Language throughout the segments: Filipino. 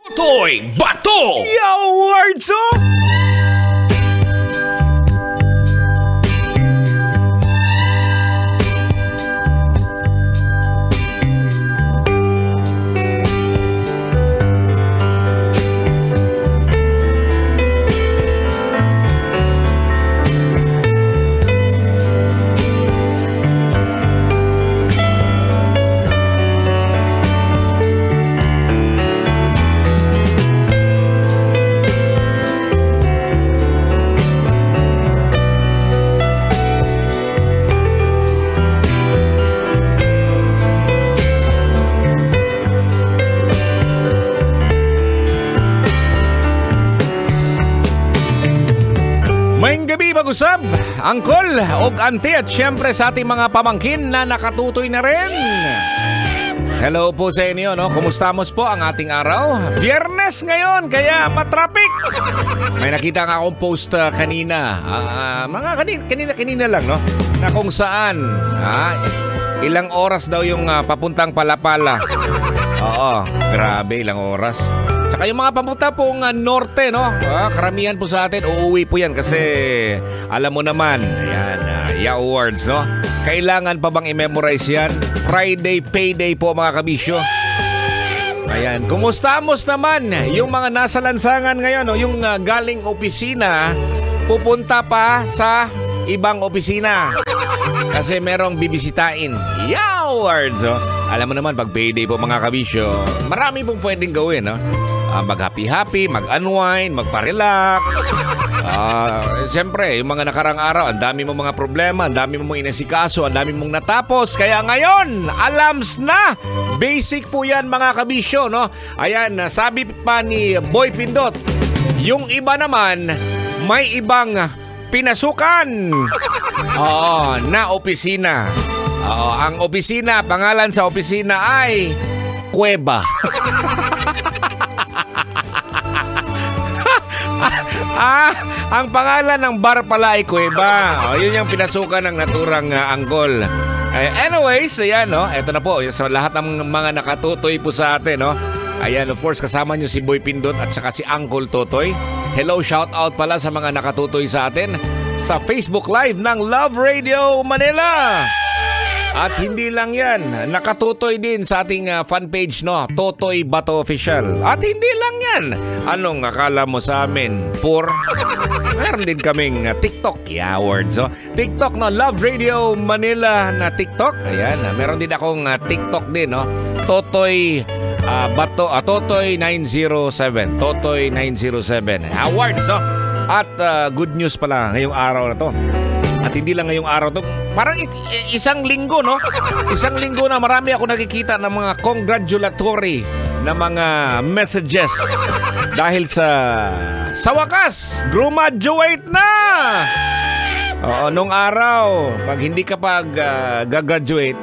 Totoy Bato! Yo, Wardso! Usab, Angkol, og Auntie at syempre sa ating mga pamangkin na nakatutoy na rin. Hello po sa inyo, no? Kumusta mo po ang ating araw? Biyernes ngayon, kaya matraffic. May nakita nga akong post kanina, mga kanina lang, no? Na kung saan, ilang oras daw yung papuntang Palapala. Oo, grabe, ilang oras. Tsaka yung mga papunta pong norte, no? Karamihan po sa atin, uuwi po yan kasi alam mo naman, ayan, awards, no? Kailangan pa bang i-memorize yan? Friday payday po mga kabisyo. Ayan, kumustamos naman yung mga nasa lansangan ngayon, no? Yung galing opisina, pupunta pa sa ibang opisina. Kasi merong bibisitain. Awards, no? Alam mo naman, pag payday po mga kabisyo, marami pong pwedeng gawin, no? Mag-happy-happy, mag-unwind, magpa-relax. Siyempre, yung mga nakarang araw, ang dami mong mga problema, ang dami mong inasikaso, ang dami mong natapos. Kaya ngayon, alams na! Basic po yan mga kabisyo, no? Ayan, sabi pa ni Boy Pindot, yung iba naman, may ibang pinasukan. Na opisina. Ang opisina, pangalan sa opisina ay Kuweba. Ang pangalan ng bar pala ay Kuweba. Yun yung pinasukan ng naturang Angkol. Anyways, ayan, no? Ito na po, sa lahat ng mga nakatutoy po sa atin, no? Ayan, of course, kasama nyo si Boy Pindot at saka si Uncle Totoy. Hello, shout out pala sa mga nakatutoy sa atin sa Facebook Live ng Love Radio Manila. At hindi lang yan, nakatutoy din sa ating fan page, no? Totoy Bato Official. At hindi lang yan, anong akala mo sa amin? Meron din kaming TikTok awards, no? TikTok, no? Love Radio Manila na TikTok. Ayan, meron din akong TikTok din, no? Totoy Bato, Totoy 907. Totoy 907 awards, no? At good news pala ngayong araw na to. At hindi lang ngayong araw to, parang isang linggo, no? Isang linggo na marami ako nakikita ng mga congratulatory na mga messages. Dahil sa wakas, graduate na! Oo, nung araw, pag hindi ka gagraduate,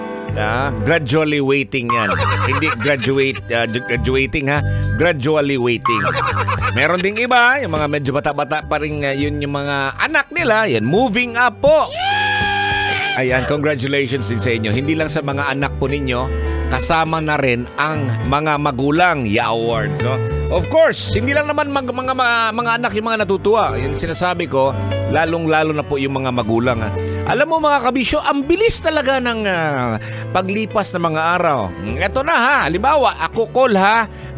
gradually waiting yan. Hindi graduating, ha? Gradually waiting. Meron ding iba, yung mga medyo bata-bata pa rin, yun yung mga anak nila, yan, moving up po. Ayan, congratulations din sa inyo. Hindi lang sa mga anak po ninyo, kasama na rin ang mga magulang, awards, no? Of course, hindi lang naman mga anak yung mga natutuwa. Yung sinasabi ko, lalong-lalo na po yung mga magulang. Alam mo mga kabisyo, ang bilis talaga ng paglipas ng mga araw. Eto na, ha, halimbawa, ako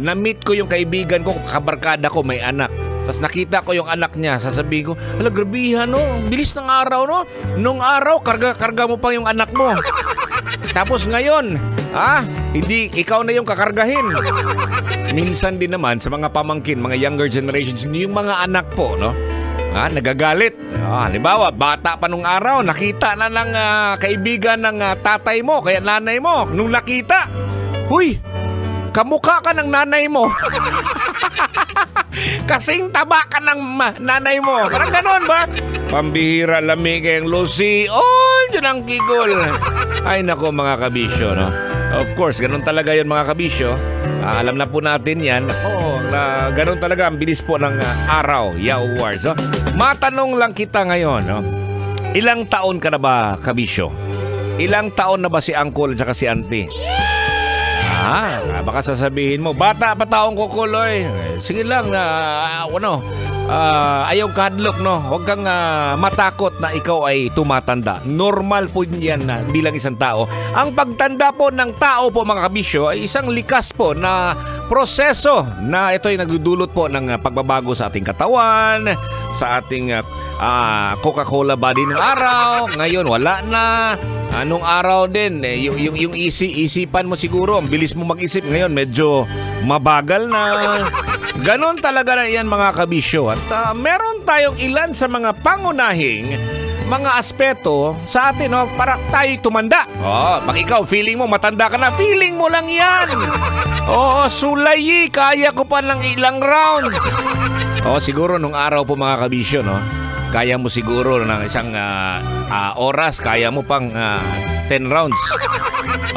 na-meet ko yung kaibigan ko, kabarkada ko, may anak. Tapos nakita ko yung anak niya, sasabihin ko, hala, grabihan, no? Bilis ng araw, no? Nung araw, karga mo pa yung anak mo. Tapos ngayon, hindi, ikaw na yung kakargahin. Minsan din naman sa mga pamangkin, mga younger generations, yung mga anak po, no? Nagagalit. Halimbawa, bata pa nung araw, nakita na ng kaibigan ng tatay mo, kaya nanay mo. Nung nakita, huy, kamukha ka ng nanay mo. Kasing taba ka ng nanay mo. Parang ganon ba? Pambihira, lamig kayong Lucy. Oh, dyan ang kigol. Ay nako mga kabisyo, no? Of course, ganun talaga yun mga kabisyo. Alam na po natin yan. Na ganun talaga ang bilis po ng araw. Awards, no? Matanong lang kita ngayon, no? Ilang taon ka na ba, kabisyo? Ilang taon na ba si Uncle at si Auntie? Baka sasabihin mo, bata pa taong kukuloy. Sige lang na, ayaw kahadlok, no? Huwag kang matakot na ikaw ay tumatanda. Normal po yan na bilang isang tao. Ang pagtanda po ng tao po mga kabisyo ay isang likas po na proseso na ito ay nagdudulot po ng pagbabago sa ating katawan, sa ating Coca-Cola body ng araw. Ngayon wala na. Anong araw din, yung isipan mo siguro, ang bilis mo mag-isip. Ngayon medyo mabagal na. Ganon talaga na yan mga kabisyo. At meron tayong ilan sa mga pangunahing mga aspeto sa atin, no, para tayo tumanda. Pag ikaw feeling mo matanda ka na, feeling mo lang yan. Sulayi, kaya ko pa ng ilang rounds. Siguro nung araw po mga kabisyo, no, kaya mo siguro ng isang oras, kaya mo pang 10 rounds.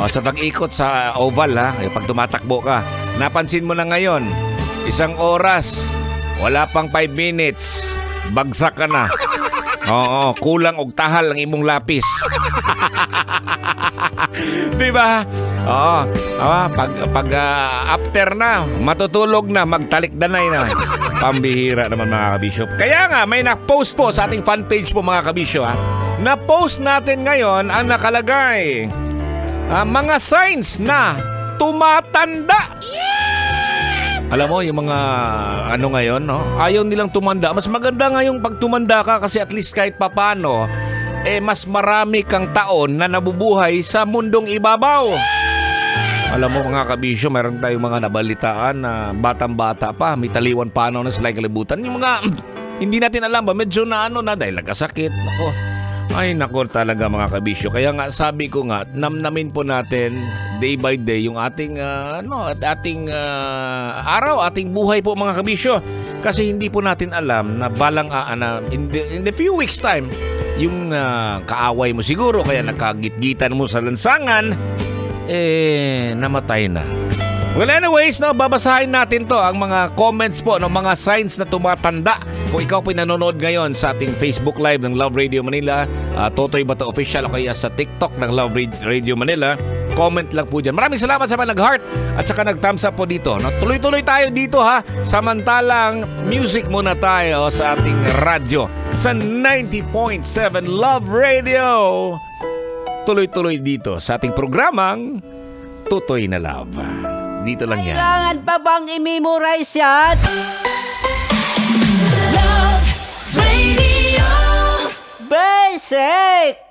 Sa pag-ikot sa oval, pag tumatakbo ka, napansin mo na ngayon, isang oras, wala pang 5 minutes, bagsak ka na. Kulang og tahal ang imong lapis. Diba? Pag after na, matutulog na, magtalikdanay na. Pambihira naman mga kabisyo. Kaya nga, may na-post po sa ating fan page po mga kabisyo. Na-post natin ngayon ang nakalagay. Mga signs na tumatanda. Alam mo, yung mga ngayon, no? Ayaw nilang tumanda. Mas maganda ngayong pag tumanda ka kasi at least kahit papano, mas marami kang taon na nabubuhay sa mundong ibabaw. Alam mo mga kabisyo, mayroon tayong mga nabalitaan na batang-bata pa, may taliwan panaw na sila kalibutan. Yung mga hindi natin alam ba, medyo na dahil nagkasakit. Nako talaga mga kabisyo. Kaya nga sabi ko nga, namnamin po natin day by day yung ating araw, ating buhay po mga kabisyo. Kasi hindi po natin alam na balang in the few weeks time, yung kaaway mo siguro, kaya nakagitgitan mo sa lansangan, namatay na. Well anyways, babasahin natin to ang mga comments po ng mga signs na tumatanda. Kung ikaw po nanonood ngayon sa ating Facebook Live ng Love Radio Manila, Totoy Bato Official, o kaya sa TikTok ng Love Radio Manila, comment lang po dyan. Maraming salamat sa mga nag-heart at saka nag-thumbs up po dito. Tuloy-tuloy tayo dito samantalang music muna tayo sa ating radyo sa 90.7 Love Radio. Tuloy-tuloy dito sa ating programang Totoy na Love. Dito lang yan. Kailangan pa bang i-memorize yan? Love Radio Basic!